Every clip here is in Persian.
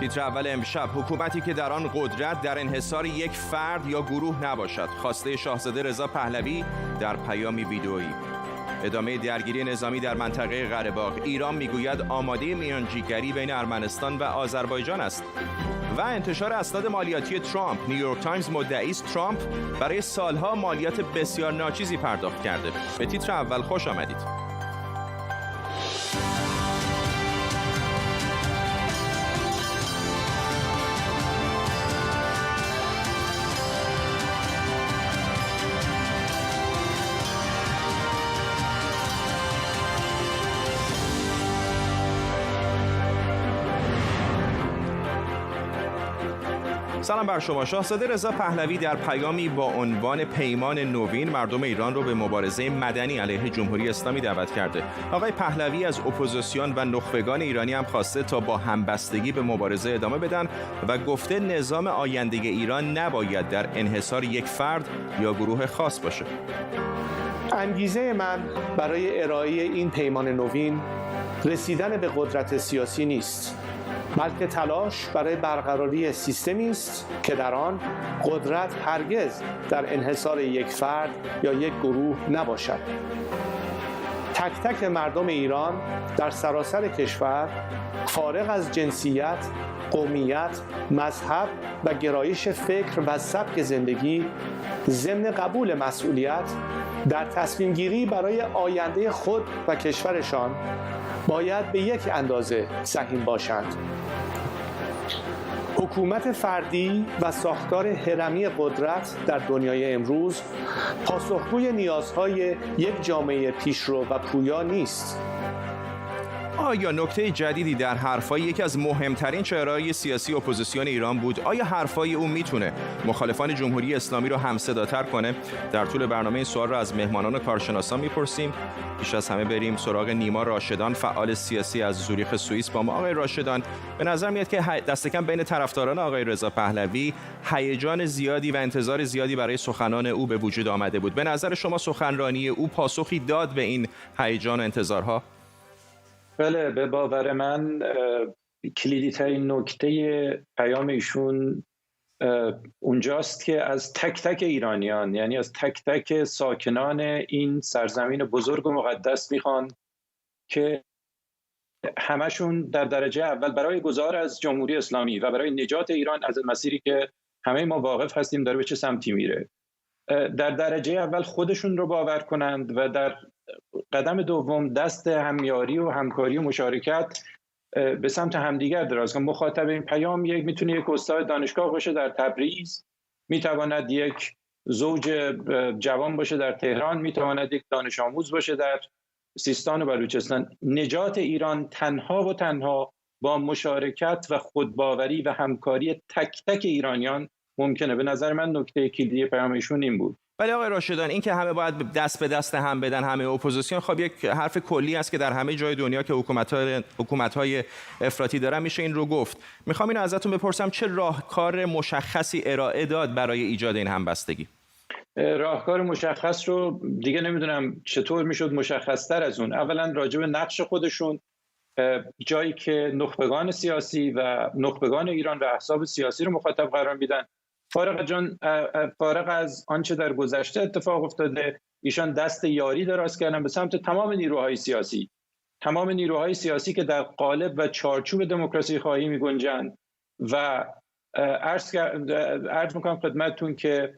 تیتر اول امشب: حکومتی که در آن قدرت در انحصار یک فرد یا گروه نباشد، خواسته شاهزاده رضا پهلوی در پیامی ویدئویی. ادامه درگیری نظامی در منطقه قره‌باغ. ایران میگوید آماده میانجیگری بین ارمنستان و آذربایجان است. و انتشار اسناد مالیاتی ترامپ. نیویورک تایمز مدعی است ترامپ برای سالها مالیات بسیار ناچیزی پرداخت کرده. به تیتر اول خوش آمدید. سلام بر شما. شاهزاده رضا پهلوی در پیامی با عنوان پیمان نوین مردم ایران رو به مبارزه مدنی علیه جمهوری اسلامی دعوت کرده. آقای پهلوی از اپوزیسیون و نخبگان ایرانی هم خواسته تا با همبستگی به مبارزه ادامه بدن و گفته نظام آینده ایران نباید در انحصار یک فرد یا گروه خاص باشه. انگیزه من برای ارائه این پیمان نوین رسیدن به قدرت سیاسی نیست، بلکه تلاش برای برقراری سیستمی است که در آن قدرت هرگز در انحصار یک فرد یا یک گروه نباشد. تک تک مردم ایران در سراسر کشور فارغ از جنسیت، قومیت، مذهب و گرایش فکر و سبک زندگی، ضمن قبول مسئولیت در تصمیم گیری برای آینده خود و کشورشان باید به یک اندازه سهیم باشند. حکومت فردی و ساختار هرمی قدرت در دنیای امروز پاسخگوی نیازهای یک جامعه پیشرو و پویا نیست. آیا نکته جدیدی در حرفای یکی از مهمترین چهره‌های سیاسی اپوزیسیون ایران بود؟ آیا حرفای او میتونه مخالفان جمهوری اسلامی رو همصداتر کنه؟ در طول برنامه این سوال رو از مهمانان و کارشناسان میپرسیم. پیش از همه بریم سراغ نیما راشدان، فعال سیاسی از زوریخ سوئیس. با ما آقای راشدان، به نظر میاد که دست کم بین طرفداران آقای رضا پهلوی هیجان زیادی و انتظار زیادی برای سخنان او به وجود آمده بود. به نظر شما سخنرانی او پاسخی داد به این هیجان و انتظارها؟ بله، به باور من کلیدی ترین نکته پیام ایشون اونجاست که از تک تک ایرانیان، یعنی از تک تک ساکنان این سرزمین بزرگ و مقدس میخوان که همشون در درجه اول برای گذار از جمهوری اسلامی و برای نجات ایران از مسیری که همه ما واقف هستیم داره به چه سمتی میره، در درجه اول خودشون رو باور کنند و در قدم دوم دست همیاری و همکاری و مشارکت به سمت همدیگر دراز کنند. مخاطب این پیام میتونه یک استاد دانشگاه باشه در تبریز، میتواند یک زوج جوان باشه در تهران، میتواند یک دانش آموز باشه در سیستان و بلوچستان. نجات ایران تنها و تنها با مشارکت و خودباوری و همکاری تک تک ایرانیان ممکنه. به نظر من نکته کلیدی پیام ایشون این بود. ولی آقای راشدان، این که همه باید دست به دست هم بدن، همه اپوزیسیون، خب یک حرف کلی است که در همه جای دنیا که حکومت‌های افراطی دارن میشه این رو گفت. میخوام اینو ازتون بپرسم چه راهکار مشخصی ارائه داد برای ایجاد این همبستگی؟ راهکار مشخص رو دیگه نمیدونم چطور میشد مشخص‌تر از اون. اولا راجع به نقش خودشون، جایی که نخبگان سیاسی و نخبگان ایران و احزاب سیاسی رو مخاطب قرار میدن. فارغ از آنچه در گذشته اتفاق افتاده، ایشان دست یاری دراز کردن به سمت تمام نیروهای سیاسی که در قالب و چارچوب دموکراسی خواهی می گنجند و عرض میکنم خدمتتون که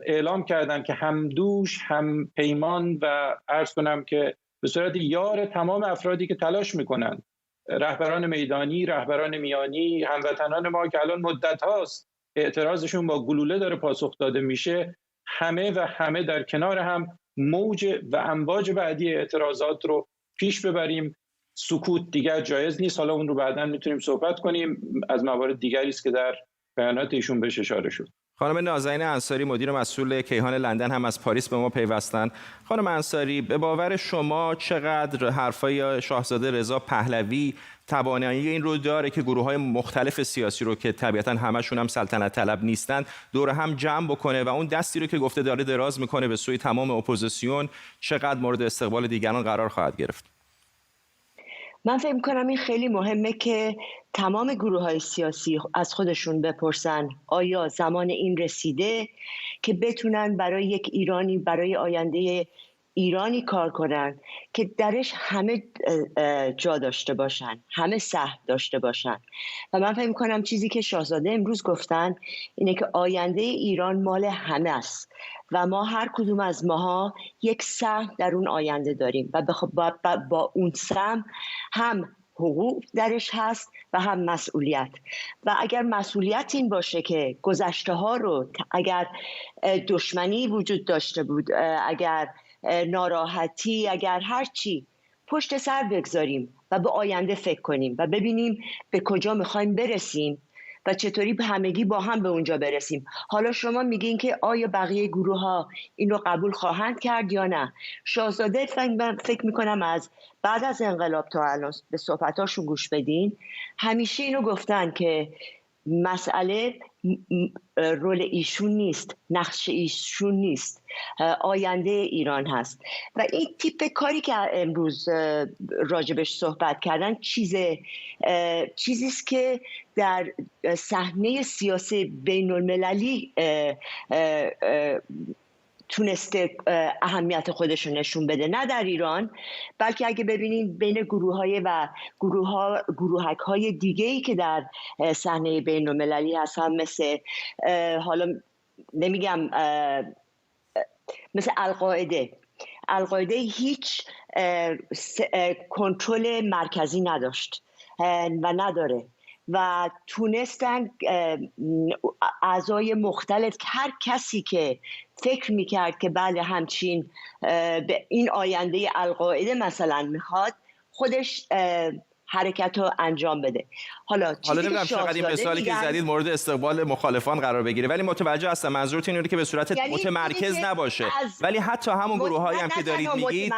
اعلام کردن که هم دوش هم پیمان و عرض کنم که به صورت یار تمام افرادی که تلاش میکنن، رهبران میدانی، رهبران میانی، هموطنان ما که الان مدت هاست اعتراضشون با گلوله داره پاسخ داده میشه، همه در کنار هم موج و امواج بعدی اعتراضات رو پیش ببریم. سکوت دیگر جایز نیست. حالا اون رو بعداً میتونیم صحبت کنیم، از موارد دیگری است که در بیانات ایشون بهش اشاره شد. خانم نازنین انصاری، مدیر مسئول کیهان لندن، هم از پاریس به ما پیوستن. خانم انصاری، به باور شما چقدر حرفای شاهزاده رضا پهلوی توانایی این رو داره که گروه‌های مختلف سیاسی رو که طبیعتاً همشون هم سلطنت طلب نیستن دور هم جمع بکنه و اون دستی رو که گفته داره دراز میکنه به سوی تمام اپوزیسیون چقدر مورد استقبال دیگران قرار خواهد گرفت؟ من فکر می‌کنم این خیلی مهمه که تمام گروه‌های سیاسی از خودشون بپرسن آیا زمان این رسیده که بتونن برای یک ایرانی، برای آینده ایرانی کار کنن که درش همه جا داشته باشن، همه سهم داشته باشن. و من فکر می‌کنم چیزی که شاهزاده امروز گفتن اینه که آینده ایران مال همه است و ما هر کدوم از ماها یک سهم در اون آینده داریم و با اون سهم هم حقوق درش هست و هم مسئولیت. و اگر مسئولیت این باشه که گذشته ها رو، اگر دشمنی وجود داشته بود، اگر ناراحتی، اگر هر چی، پشت سر بگذاریم و به آینده فکر کنیم و ببینیم به کجا میخوایم برسیم و چطوری همگی با هم به اونجا برسیم. حالا شما میگین که آیا بقیه گروه ها این رو قبول خواهند کرد یا نه؟ شاهزاده فکر میکنم از بعد از انقلاب تا الان به صحبتاشون گوش بدین، همیشه اینو گفتن که مسئله رول ایشون نیست، نقش ایشون نیست، آینده ایران هست. و این تیپ کاری که امروز راجبش صحبت کردن چیزیست که در صحنه سیاسی بین المللی تونسته اهمیت خودش رو نشون بده، نه در ایران، بلکه اگه ببینیم بین گروهک‌های دیگه‌ای که در صحنه بین المللی هستن، مثل حالا نمیگم مثل القاعده هیچ کنترل مرکزی نداشت و نداره و تونستن اعضای مختلف، هر کسی که فکر میکرد که بله همچین به این آینده القاعده مثلا میخواد، خودش حرکت رو انجام بده. حالا نمیدونم چقدر این مثالی که زدید مورد استقبال مخالفان قرار بگیره، ولی متوجه هستم منظورت اینه که به صورت متمرکز نباشه، ولی حتی همون گروهایی هم که دارید میگید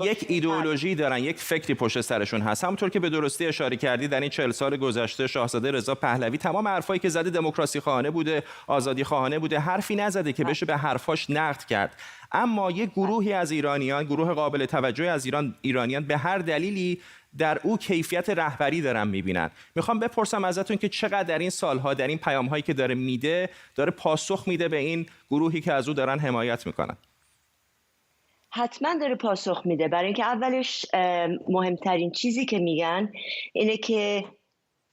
یک ایدئولوژی دارن، یک فکری پشت سرشون هست. همونطور که به درستی اشاره کردید در این 40 سال گذشته شاهزاده رضا پهلوی تمام حرفایی که زده دموکراسی خواهانه بوده، آزادی خواهانه بوده، حرفی نزده که بشه به حرفاش نقد کرد. اما یک گروهی از ایرانیان، گروه قابل توجهی از ایرانیان به هر دلیلی در او کیفیت رهبری دارن میبینن. میخوام بپرسم ازتون که چقدر در این سالها، در این پیام‌هایی که داره میده، داره پاسخ میده به این گروهی که از او دارن حمایت میکنن؟ حتما داره پاسخ میده، برای اینکه اولش مهمترین چیزی که میگن اینه که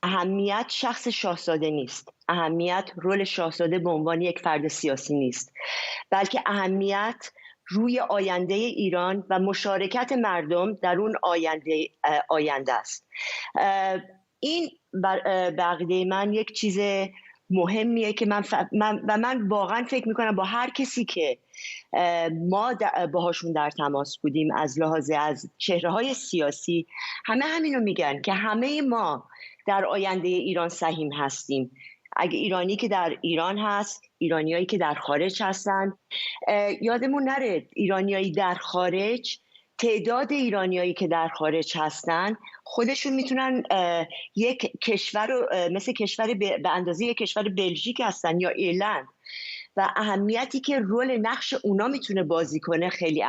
اهمیت شخص شاهزاده نیست، اهمیت رول شاهزاده به عنوان یک فرد سیاسی نیست، بلکه اهمیت روی آینده ایران و مشارکت مردم در اون آینده است. این بقیده من یک چیز مهمیه که من واقعا فکر میکنم با هر کسی که ما باهاشون در تماس بودیم از لحاظ از چهره‌های سیاسی، همه همینو میگن که همه ما در آینده ایران سهیم هستیم. اگه ایرانی که در ایران هست، ایرانیایی که در خارج هستن، یادمون نره ایرانیایی در خارج، تعداد ایرانیایی که در خارج هستن خودشون میتونن یک کشور مثل کشور به اندازه یک کشور بلژیک هستن یا ایرلند، و اهمیتی که رول نقش اونا میتونه بازی کنه خیلی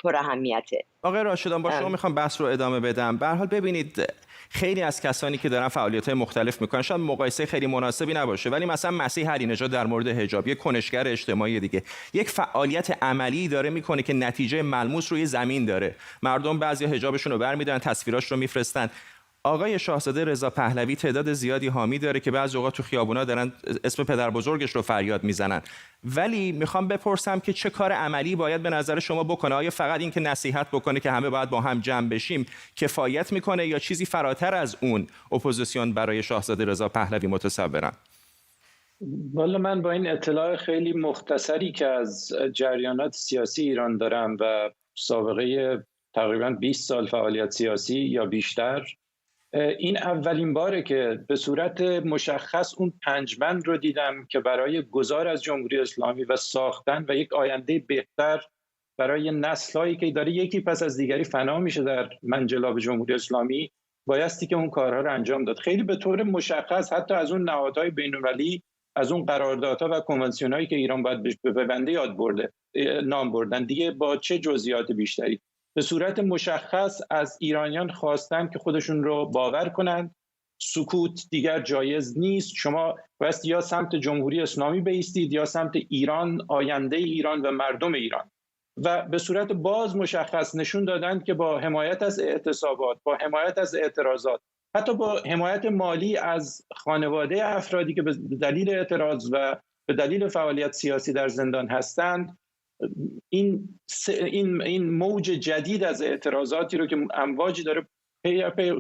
پر اهمیته. آقای راشدان، با شما میخوام بحث رو ادامه بدم. به هر حال ببینید، خیلی از کسانی که دارن فعالیت‌های مختلف میکنن، شاید مقایسه خیلی مناسبی نباشه، ولی مثلا مسیح علی نژاد در مورد حجاب، یک کنشگر اجتماعی دیگه، یک فعالیت عملی داره میکنه که نتیجه ملموس روی زمین داره. مردم بعضی حجابشون رو برمی‌دارن، تصویراش رو میفرستن. آقای شاهزاده رضا پهلوی تعداد زیادی حامی داره که بعضی اوقات تو خیابونا دارن اسم پدر بزرگش رو فریاد میزنن. ولی میخوام بپرسم که چه کار عملی باید به نظر شما بکنه؟ آیا فقط این که نصیحت بکنه که همه باید با هم جمع بشیم کفایت میکنه، یا چیزی فراتر از اون اپوزیسیون برای شاهزاده رضا پهلوی متصورن؟ والا من با این اطلاع خیلی مختصری که از جریانات سیاسی ایران دارم و سابقه تقریبا 20 سال فعالیت سیاسی یا بیشتر، این اولین باره که به صورت مشخص اون پنجبند رو دیدم که برای گذار از جمهوری اسلامی و ساختن و یک آینده بهتر برای نسل‌هایی که داره یکی پس از دیگری فنا میشه در منجلاب جمهوری اسلامی، بایستی که اون کارها رو انجام داد. خیلی به طور مشخص حتی از اون نهادهای بین‌المللی، از اون قراردادها و کنوانسیون‌هایی که ایران باید به بنده یاد برده نام بردن دیگه، با چه جزئیات بیشتری. به صورت مشخص از ایرانیان خواستن که خودشون رو باور کنند. سکوت دیگر جایز نیست. شما باید یا سمت جمهوری اسلامی بایستید یا سمت ایران، آینده ایران و مردم ایران. و به صورت باز مشخص نشون دادند که با حمایت از اعتصابات، با حمایت از اعتراضات، حتی با حمایت مالی از خانواده افرادی که به دلیل اعتراض و به دلیل فعالیت سیاسی در زندان هستند، این موج جدید از اعتراضاتی رو که امواجی داره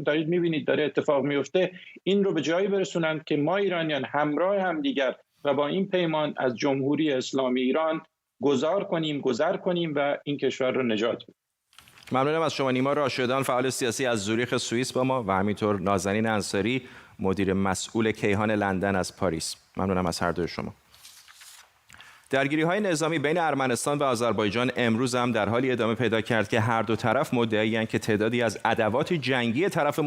دارید میبینید داره اتفاق میفته، این رو به جایی برسونند که ما ایرانیان همراه همدیگر و با این پیمان از جمهوری اسلامی ایران گذر کنیم و این کشور رو نجات بدیم. ممنونم از شما نیما راشدان، فعال سیاسی از زوریخ سوئیس با ما، و همینطور نازنین انصاری، مدیر مسئول کیهان لندن از پاریس. ممنونم از هر دوی شما. درگیری‌های نظامی بین ارمنستان و آذربایجان امروز هم در حالی ادامه پیدا کرد که هر دو طرف مدعی‌اند که تعدادی از ادوات جنگی طرف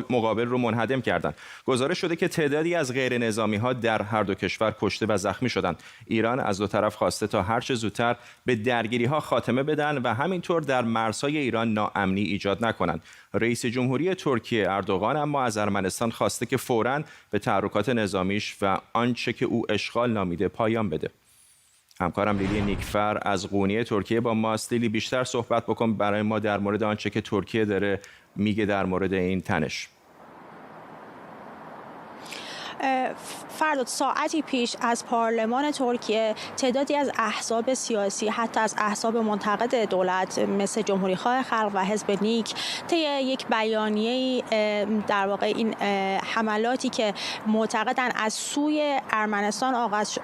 مقابل رو منهدم کردند. گزارش شده که تعدادی از غیر نظامی‌ها در هر دو کشور کشته و زخمی شدند. ایران از دو طرف خواسته تا هر چه زودتر به درگیری‌ها خاتمه بدن و همینطور در مرزهای ایران ناامنی ایجاد نکنند. رئیس جمهوری ترکیه اردوغان اما از ارمنستان خواسته که فوراً به تحرکات نظامیش و آنچه که او اشغال نامیده پایان بده. همکارم لیلی نیکفر از قونیه ترکیه با ماست. لیلی، بیشتر صحبت بکن برای ما در مورد آنچه که ترکیه داره میگه در مورد این تنش. فرداد، ساعتی پیش از پارلمان ترکیه تعدادی از احزاب سیاسی، حتی از احزاب منتقد دولت مثل جمهوری‌خواه خلق و حزب نیک، طی یک بیانیه در واقع این حملاتی که معتقدن از سوی ارمنستان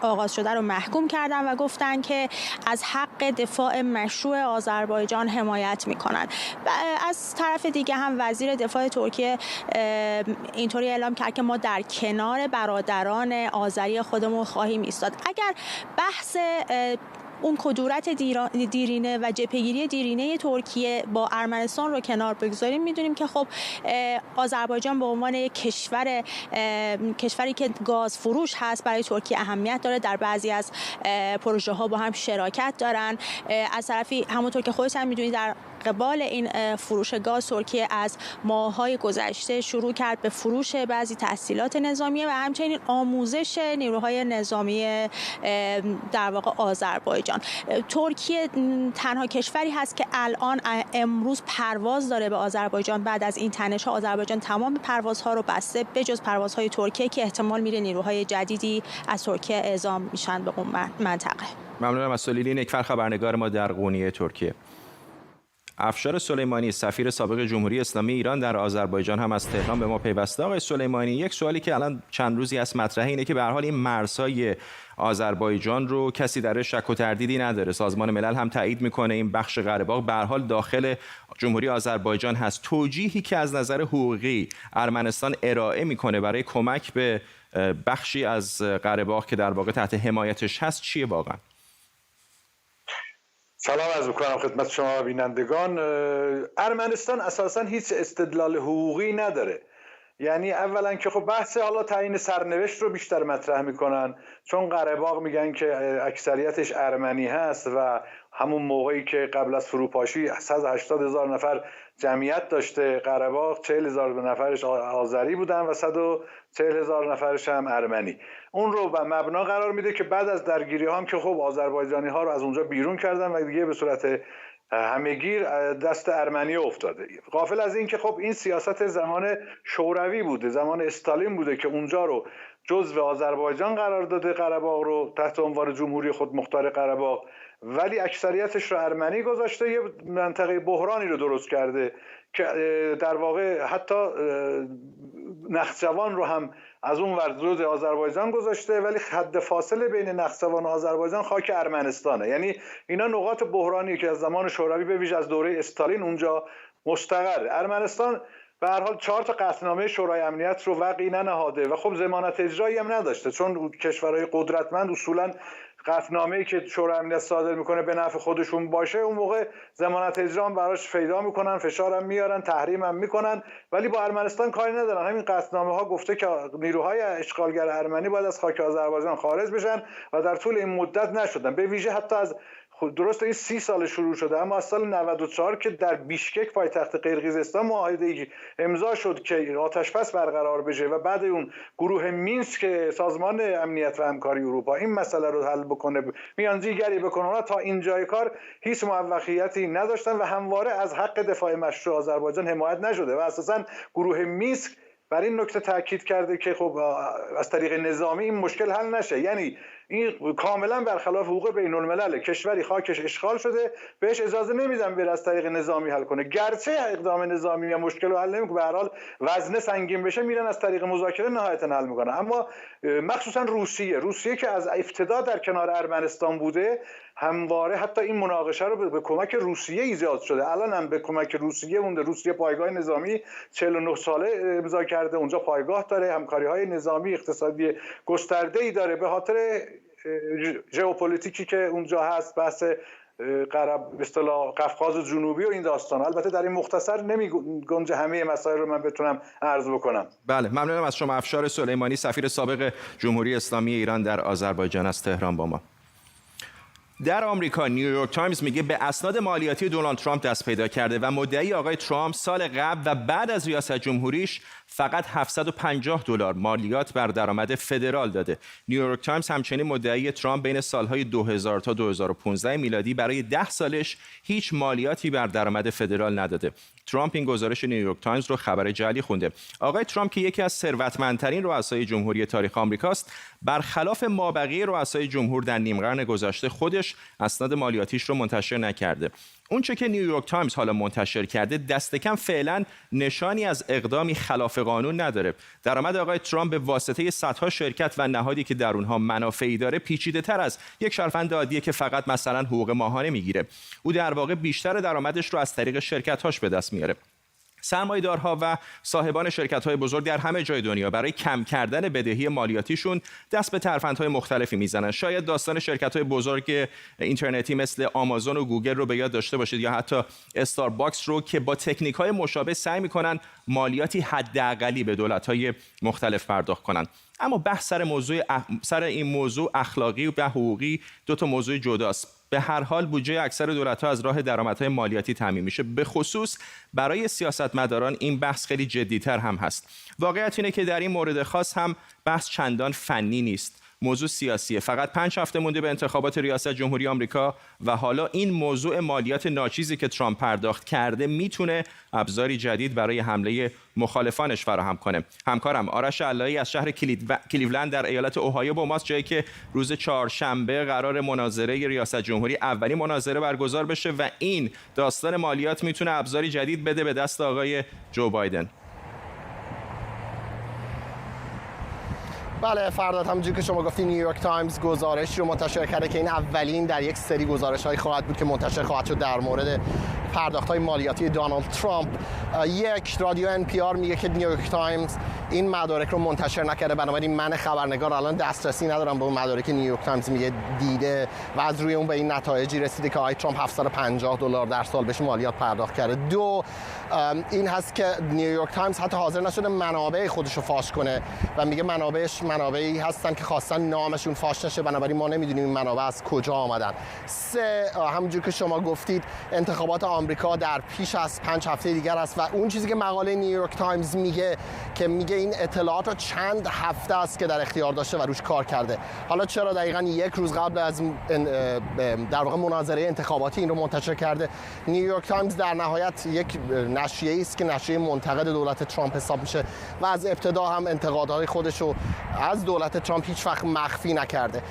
آغاز شده رو محکوم کردن و گفتن که از حق دفاع مشروع آذربایجان حمایت میکنن. و از طرف دیگه هم وزیر دفاع ترکیه اینطوری اعلام کرد که ما در کنار برادران آذری خودمون خواهیم ایستاد. اگر بحث اون کدورت دیرینه و جبهه‌گیری دیرینه ترکیه با ارمنستان رو کنار بگذاریم، میدونیم که خب آذربایجان به عنوان یک کشوری که گاز فروش هست برای ترکیه اهمیت داره، در بعضی از پروژه ها با هم شراکت دارن. از طرفی همونطور که خودت هم میدونی در قبال این فروش گاز ترکیه از ماه‌های گذشته شروع کرد به فروش بعضی تسهیلات نظامی و همچنین آموزش نیروهای نظامی در واقع آذربایجان. ترکیه تنها کشوری هست که الان امروز پرواز داره به آذربایجان. بعد از این تنش‌ها آذربایجان تمام پروازها رو بسته به جز پروازهای ترکیه که احتمال میره نیروهای جدیدی از ترکیه اعزام میشن به اون منطقه. ممنونم از لیلی نیکفر، خبرنگار ما در قونیه ترکیه. افشار سلیمانی، سفیر سابق جمهوری اسلامی ایران در آذربایجان هم از تهران به ما پیوسته. آقای سلیمانی، یک سوالی که الان چند روزی است مطرحه اینه که به هر حال این مرزهای آذربایجان رو کسی در شک و تردیدی نداره. سازمان ملل هم تایید میکنه این بخش قره باغ به هر حال داخل جمهوری آذربایجان هست. توجیهی که از نظر حقوقی ارمنستان ارائه میکنه برای کمک به بخشی از قره باغ که در واقع تحت حمایتش هست چیه واقعا؟ سلام عرض می‌کنم خدمت شما بینندگان. ارمنستان اساساً هیچ استدلال حقوقی نداره. یعنی اولا که خب بحث حالا تعیین سرنوشت رو بیشتر مطرح میکنن، چون قره باغ میگن که اکثریتش ارمنی هست و همون موقعی که قبل از فروپاشی 180,000 نفر جمعیت داشته قره باغ، 40,000 نفرش آذری بودن و 140,000 نفرش هم ارمنی. اون رو به مبنا قرار میده که بعد از درگیری ها هم که خب آذربایجانی ها رو از اونجا بیرون کردن و دیگه به صورت همه‌گیر دست ارمنی افتاده. غافل از این که خب این سیاست زمان شوروی بوده، زمان استالین بوده که اونجا رو جزو آذربایجان قرار داده، قره باغ رو تحت عنوان جمهوری خودمختار قره باغ، ولی اکثریتش رو ارمنی گذاشته. یه منطقه بحرانی رو درست کرده که در واقع حتی نخجوان رو هم از اون ور جزء آذربایجان گذاشته، ولی حد فاصله بین نخجوان و آذربایجان خاک ارمنستانه. یعنی اینا نقاط بحرانی که از زمان شوروی به ویژه از دوره استالین اونجا مستقره. ارمنستان به هر حال 4 تا قطعنامه شورای امنیت رو وقعی ننهاده و خب ضمانت اجرایی هم نداشته، چون کشورهای قدرتمند اصولاً قطعنامه‌ای که شورای امنیت صادر میکنه به نفع خودشون باشه اون موقع ضمانت اجرا هم براش پیدا میکنن، فشارم میارن، تحریم هم میکنن، ولی با ارمنستان کاری ندارن. همین قطعنامه ها گفته که نیروهای اشغالگر ارمنی باید از خاک آذربایجان خارج بشن و در طول این مدت نشدن. به ویژه حتی از درست این 30 سال شروع شده، اما از سال 94 که در بیشکک پایتخت قرقیزستان معاهده‌ای امضا شد که آتش‌بس برقرار بشه و بعد اون گروه مینسک سازمان امنیت و همکاری اروپا این مسئله رو حل بکنه، میانجیگری بکنه، تا اینجای کار هیچ موفقیتی نداشتن و همواره از حق دفاع مشروع آذربایجان حمایت نشده و اساساً گروه مینسک بر این نکته تاکید کرده که خب از طریق نظامی این مشکل حل نشه. یعنی این کاملا برخلاف حقوق بین الملل، کشوری خاکش اشغال شده بهش اجازه نمیدن بره از طریق نظامی حل کنه، گرچه اقدام نظامی یا مشکل رو حل نمیکنه، به هر حال وزنه سنگین بشه میرن از طریق مذاکره نهایتا حل میکنه. اما مخصوصا روسیه که از ابتدا در کنار ارمنستان بوده، همواره حتی این مناقشه رو به کمک روسیه ایجاد شده، الان هم به کمک روسیه مونده. روسیه پایگاه نظامی 49 ساله امضا کرده، اونجا پایگاه داره، همکاری‌های نظامی اقتصادی گسترده‌ای داره. به خاطر ژئوپلیتیکی که اونجا هست، بحث به اصطلاح قفقاز جنوبی و این داستان، البته در این مختصر نمی‌گنجه همه مسائل رو من بتونم عرض بکنم. بله، ممنونم از شما. افشار سلیمانی، سفیر سابق جمهوری اسلامی ایران در آذربایجان از تهران با ما. در آمریکا نیویورک تایمز میگه به اسناد مالیاتی دونالد ترامپ دست پیدا کرده و مدعی آقای ترامپ سال قبل و بعد از ریاست جمهوریش فقط $750 مالیات بر درآمد فدرال داده. نیویورک تایمز همچنین مدعی ترامپ بین سالهای 2000 تا 2015 میلادی برای 10 سالش هیچ مالیاتی بر درآمد فدرال نداده. ترامپ این گزارش نیویورک تایمز رو خبر جعلی خونده. آقای ترامپ که یکی از ثروتمندترین رؤسای جمهوری تاریخ آمریکاست، برخلاف مابقی رؤسای جمهور در نیم قرن گذشته خودش اسناد مالیاتیش رو منتشر نکرده. اون چه که نیویورک تایمز حالا منتشر کرده دست کم فعلا نشانی از اقدامی خلاف قانون نداره. درآمد آقای ترامپ به واسطه صدها شرکت و نهادی که در اونها منافعی داره پیچیده‌تر از یک شهروند عادیه که فقط مثلا حقوق ماهانه میگیره. او در واقع بیشتر درآمدش رو از طریق شرکت‌هاش به دست میاره. سرمایه‌دارها و صاحبان شرکت‌های بزرگ در همه جای دنیا برای کم کردن بدهی مالیاتیشون دست به ترفندهای مختلفی میزنن. شاید داستان شرکت‌های بزرگ اینترنتی مثل آمازون و گوگل رو به یاد داشته باشید، یا حتی استارباکس رو که با تکنیک‌های مشابه سعی می‌کنن مالیاتی حداقلی به دولت‌های مختلف پرداخت کنن. اما بحث سر این موضوع اخلاقی و حقوقی دو تا موضوع جداست. به هر حال بودجه اکثر دولت‌ها از راه درآمدهای مالیاتی تامین میشه. به خصوص برای سیاستمداران این بحث خیلی جدی‌تر هم هست. واقعیت اینه که در این مورد خاص هم بحث چندان فنی نیست. موضوع سیاسیه. فقط 5 هفته مونده به انتخابات ریاست جمهوری آمریکا و حالا این موضوع مالیات ناچیزی که ترامپ پرداخت کرده میتونه ابزاری جدید برای حمله مخالفانش فراهم کنه. همکارم آرش علایی از شهر کلیولند در ایالت اوهایو با ماست، جایی که روز چهارشنبه قرار مناظره ریاست جمهوری، اولین مناظره برگزار بشه و این داستان مالیات میتونه ابزاری جدید بده به دست آقای جو بایدن. بله فرداد، همونجوری که شما گفتین نیویورک تایمز گزارش رو منتشر کرده که این اولین در یک سری گزارش‌های خواهد بود که منتشر خواهد شد در مورد پرداخت‌های مالیاتی دونالد ترامپ. یک رادیو NPR میگه که نیویورک تایمز این مدارک رو منتشر نکرده، بنابراین من خبرنگار الان دسترسی ندارم به اون مدارک که نیویورک تایمز میگه دیده و از روی اون به این نتایجی رسیده که آقای ترامپ $750 در سال بهش مالیات پرداخت کرده. دو، این هست که نیویورک تایمز حتی حاضر نشده منابع خودش رو فاش کنه و میگه منابعی هستن که خواستن نامشون فاش نشه، بنابراین ما نمیدونیم این منابع از کجا آمدن. سه، همونجور که شما گفتید انتخابات آمریکا در پیش از 5 هفته دیگر است و اون چیزی که مقاله نیویورک تایمز میگه این اطلاعات رو چند هفته است که در اختیار داشته و روش کار کرده. حالا چرا دقیقاً یک روز قبل از در واقع مناظره انتخاباتی این رو منتشر کرده؟ نیویورک تایمز در نهایت یک نشریه‌ای است که نشریه منتقد دولت ترامپ حساب میشه و از ابتدا هم انتقادهای خودش رو از دولت ترامپ هیچ وقت مخفی نکرده.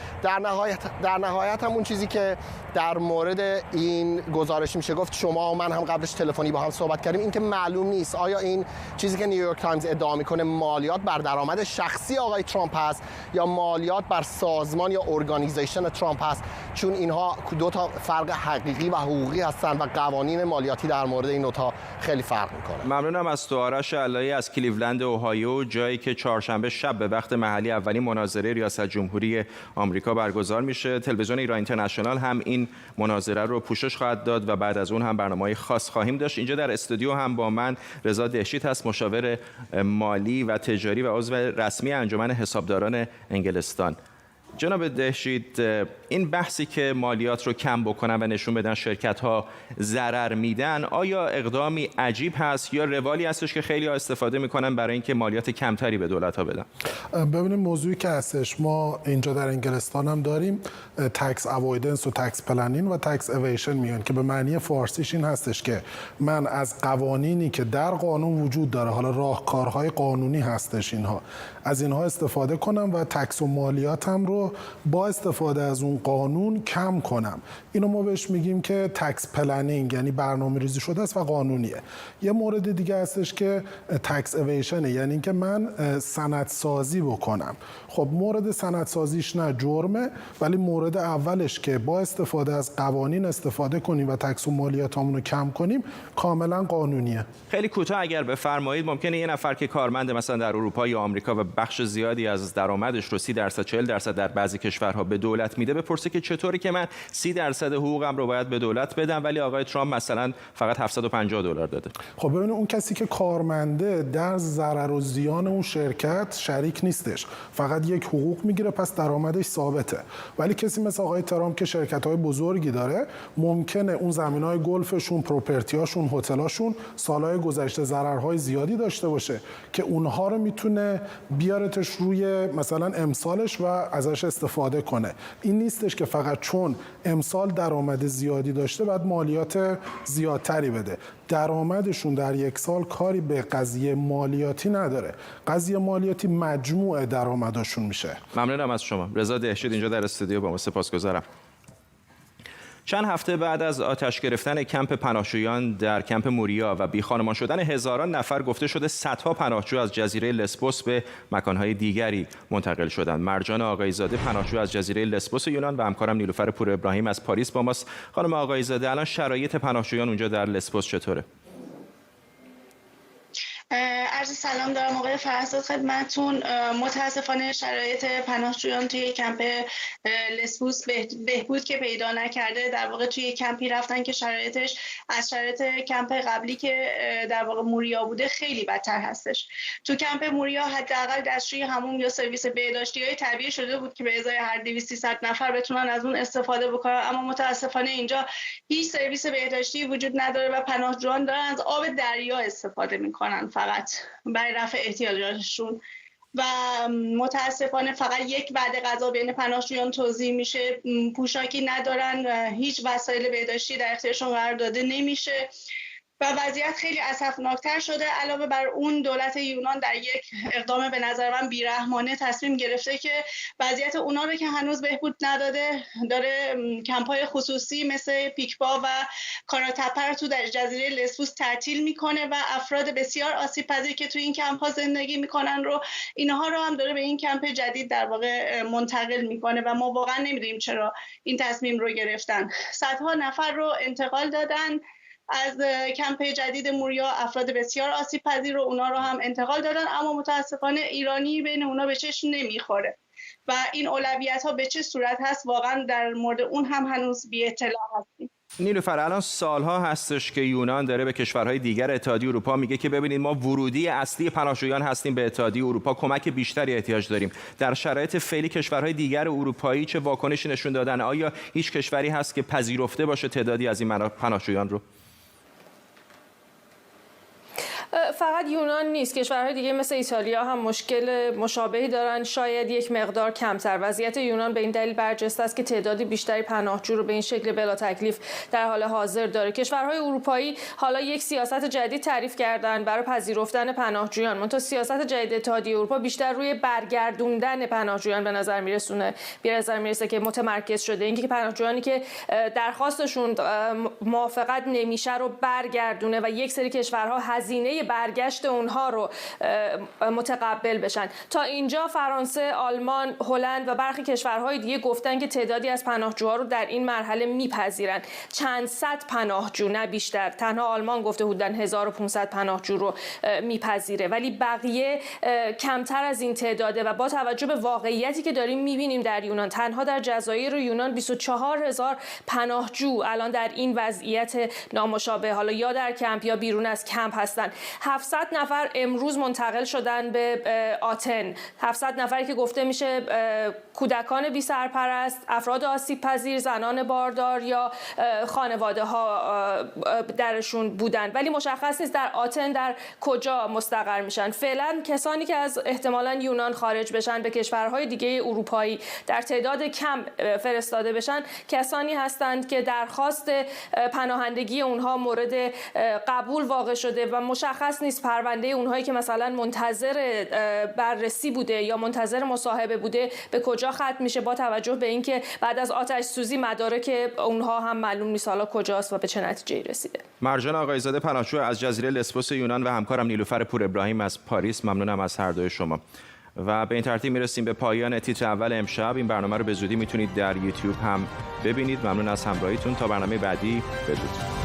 در نهایت هم اون چیزی که در مورد این گزارش میشه گفت، شما و من هم قبلش تلفنی با هم صحبت کردیم، این که معلوم نیست آیا این چیزی که نیویورک تایمز ادعا میکنه مالیات بر درآمد شخصی آقای ترامپ هست یا مالیات بر سازمان یا ارگانیزیشن ترامپ هست، چون اینها دو تا فرق حقیقی و حقوقی هستن و قوانین مالیاتی در مورد این دو تا خیلی فرق میکنه. ممنونم از تو آرش علایی از کلیولند اوهایو، جایی که چهارشنبه شب به وقت محلی اولین مناظره ریاست جمهوری آمریکا برگزار میشه. تلویزیون ایران اینترنشنال هم این مناظره رو پوشش خواهد داد و بعد از اون هم برنامه‌های خاص خواهیم داشت. اینجا در استودیو هم با من رضا دهشیت هست، مشاور مالی و تجاری و عضو رسمی انجمن حسابداران انگلستان. جناب دهشید، این بحثی که مالیات رو کم بکنن و نشون بدن شرکت‌ها ضرر میدن، آیا اقدامی عجیب هست یا روالی هستش که خیلی‌ها استفاده میکنن برای اینکه مالیات کمتری به دولت‌ها بدن؟ ببینید موضوعی که هستش، ما اینجا در انگلستان هم داریم تکس اوایدنس و تکس پلنینگ و تکس اویشن میگن که به معنی فارسیش این هستش که من از قوانینی که در قانون وجود داره، حالا راهکارهای قانونی هستش، از اینها استفاده کنم و تکس و مالیاتم رو با استفاده از اون قانون کم کنم. اینو ما بهش میگیم که تکس پلنینگ، یعنی برنامه‌ریزی شده است و قانونیه. یه مورد دیگه هستش که تکس اویشن، یعنی اینکه من سندسازی بکنم. خب مورد سندسازیش نه جرمه، ولی مورد اولش که با استفاده از قوانین استفاده کنیم و تکس و مالیاتمون رو کم کنیم کاملا قانونیه. خیلی کوتاه اگر بفرمایید، ممکنه یه نفر که کارمند مثلا در اروپا یا آمریکا و بخش زیادی از درآمدش رو 30% 40% در بعضی کشورها به دولت میده بپرسه که چطوری که من 30% حقوقم رو باید به دولت بدم ولی آقای ترامپ مثلا فقط $750 داده. خب ببینید اون کسی که کارمنده در ضرر و زیان اون شرکت شریک نیستش، فقط یک حقوق میگیره، پس درآمدش ثابته. ولی کسی مثل آقای ترامپ که شرکت‌های بزرگی داره، ممکنه اون زمین‌های گلفشون، پروپرتی‌هاشون، هتل‌هاشون سال‌های گذشته ضررهای زیادی داشته باشه که اونها رو میتونه بیارتش روی مثلا امسالش و ازش استفاده کنه. این نیستش که فقط چون امسال درآمد زیادی داشته بعد مالیات زیادتری بده. درآمدشون در یک سال کاری به قضیه مالیاتی نداره. قضیه مالیاتی مجموع درآمدشون میشه. ممنونم از شما. رضا دهشید اینجا در استودیو با ما، سپاسگزارم. چند هفته بعد از آتش گرفتن کمپ پناهجویان در کمپ موریا و بیخانمان شدن هزاران نفر، گفته شده صدها پناهجو از جزیره لسبوس به مکانهای دیگری منتقل شدند. مرجان آقایزاده پناهجو از جزیره لسبوس یونان و همکارم نیلوفر پور ابراهیم از پاریس با ماست. خانم آقایزاده، الان شرایط پناهجویان اونجا در لسبوس چطوره؟ عرض سلام دارم آقای فرزاد خدمتتون. متاسفانه شرایط پناهجویان توی کمپ لسبوس بهبود که پیدا نکرده. در واقع توی کمپی رفتن که شرایطش از شرایط کمپ قبلی که در واقع موریا بوده خیلی بدتر هستش. تو کمپ موریا حداقل دستشوی حموم یا سرویس بهداشتی‌های طبیعی شده بود که به ازای هر 200-300 نفر بتونن از اون استفاده بکنن، اما متاسفانه اینجا هیچ سرویس بهداشتی وجود نداره و پناهجویان دارن از آب دریا استفاده میکنن فقط برای رفع احتیاجاتشون و متاسفانه فقط یک وعده غذا بین پناهجویان توزیع میشه، پوشاکی ندارن، هیچ وسایل بهداشتی در اختیارشون قرار داده نمیشه و وضعیت خیلی اسفناکتر شده. علاوه بر اون دولت یونان در یک اقدام به نظر من بیرحمانه تصمیم گرفته که وضعیت اونا رو که هنوز بهبود نداده داره کمپ‌های خصوصی مثل پیکبا و کاراتپر تو در جزیره لسبوس تعطیل میکنه و افراد بسیار آسیب پذیر که تو این کمپ‌ها زندگی میکنن رو اینها رو هم داره به این کمپ جدید در واقع منتقل میکنه و ما واقعا نمیدونیم چرا این تصمیم رو گرفتن. صدها نفر رو انتقال دادن از کمپ جدید موریا، افراد بسیار آسیب پذیر رو اونا رو هم انتقال دادن، اما متاسفانه ایرانی بین اونا به چشم نمیخوره و این اولویت ها به چه صورت هست واقعا در مورد اون هم هنوز بی اطلاع هستیم. نیلوفر، الان سالها هستش که یونان داره به کشورهای دیگر اتحادیه اروپا میگه که ببینید ما ورودی اصلی پناهجویان هستیم به اتحادیه اروپا، کمک بیشتری احتیاج داریم. در شرایط فعلی کشورهای دیگر اروپایی چه واکنشی نشون دادن؟ آیا هیچ کشوری هست که پذیرفته باشه تعدادی از این پناهجویان رو؟ فقط یونان نیست، کشورهای دیگه مثل ایتالیا هم مشکل مشابهی دارن، شاید یک مقدار کمتر. وضعیت یونان به این دلیل برجسته است که تعدادی بیشتری پناهجو رو به این شکل بلا تکلیف در حال حاضر داره. کشورهای اروپایی حالا یک سیاست جدید تعریف کردن برای پذیرفتن پناهجویان، منتها سیاست جدید اتحادیه اروپا بیشتر روی برگردوندن پناهجویان به نظر میرسه که متمرکز شده. اینکه پناهجویانی که درخواستشون موافقت نمیشه رو برگردونه و یک سری کشورها هزینه برگشت اونها رو متقبل بشن. تا اینجا فرانسه، آلمان، هلند و برخی کشورهای دیگه گفتن که تعدادی از پناهجوها رو در این مرحله میپذیرن. چند صد پناهجو نه بیشتر. تنها آلمان گفته بودن 1500 پناهجو رو میپذیره، ولی بقیه کمتر از این تعداده و با توجه به واقعیتی که داریم میبینیم در یونان، تنها در جزایر یونان 24000 پناهجو الان در این وضعیت نامشابه حالا یا در کمپ یا بیرون از کمپ هستن. 700 نفر امروز منتقل شدن به آتن. 700 نفری که گفته میشه کودکان بی سرپرست، افراد آسیب پذیر، زنان باردار یا خانواده ها درشون بودن، ولی مشخص نیست در آتن در کجا مستقر میشن. فعلا کسانی که از احتمالاً یونان خارج بشن به کشورهای دیگه اروپایی در تعداد کم فرستاده بشن کسانی هستند که درخواست پناهندگی اونها مورد قبول واقع شده و مشخص نیست پرونده اونهایی که مثلا منتظر بررسی بوده یا منتظر مصاحبه بوده به کجا ختم میشه، با توجه به اینکه بعد از آتش سوزی مدارک اونها هم معلوم نیست حالا کجاست و به چه نتیجه‌ای رسیده. مرجان آقایزاده، پناهجو از جزیره لسبوس یونان، و همکارم نیلوفر پور ابراهیم از پاریس، ممنونم از هر دوی شما. و به این ترتیب میرسیم به پایان تیتر اول امشب. این برنامه رو به زودی میتونید در یوتیوب هم ببینید. ممنون از همراهیتون. تا برنامه بعدی، بدرود.